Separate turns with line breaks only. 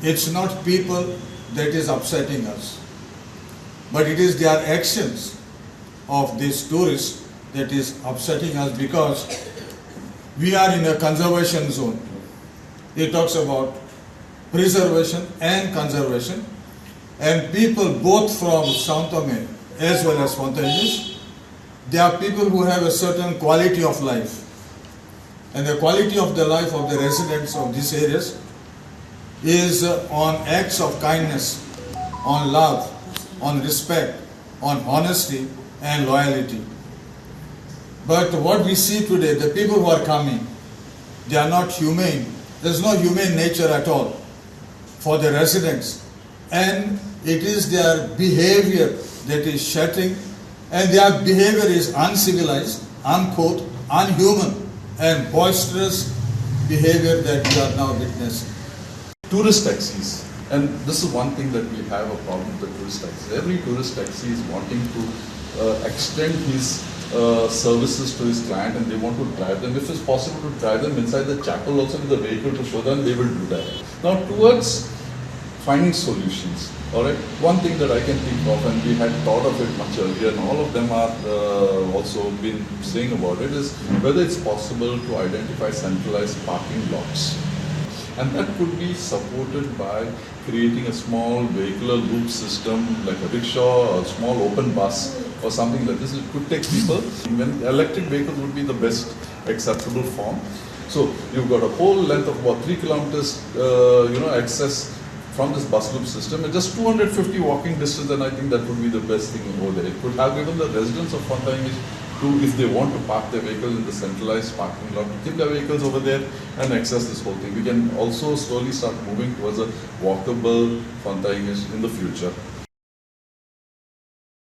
It's not people that is upsetting us, but it is their actions of these tourists that is upsetting us, because we are in a conservation zone. It talks about preservation and conservation, and people both from São Tomé as well as Fontainhas, they are people who have a certain quality of life, and the quality of the life of the residents of these areas is on acts of kindness, on love, on respect, on honesty and loyalty. But what we see today, the people who are coming, they are not humane. There's no humane nature at all for the residents, and it is their behavior that is shattering, and their behavior is uncivilized, uncouth, unhuman and boisterous behavior that we are now witnessing.
Tourist taxis, and this is one thing that we have a problem with the tourist taxis. Every tourist taxi is wanting to extend his services to his client, and they want to drive them. If it's possible to drive them inside the chapel also with the vehicle to show them, they will do that. Now towards finding solutions, alright, one thing that I can think of, and we had thought of it much earlier, and all of them are also been saying about it, is whether it's possible to identify centralized parking lots. And that could be supported by creating a small vehicular loop system like a rickshaw or a small open bus or something like this. It could take people. When electric vehicles would be the best acceptable form. So you've got a whole length of about 3 kilometers, access from this bus loop system, and just 250 walking distance, and I think that would be the best thing over there. It could have given the residents of Fontainhas to, if they want to park their vehicles in the centralized parking lot, keep their vehicles over there and access this whole thing. We can also slowly start moving towards a walkable Fontainhas in the future.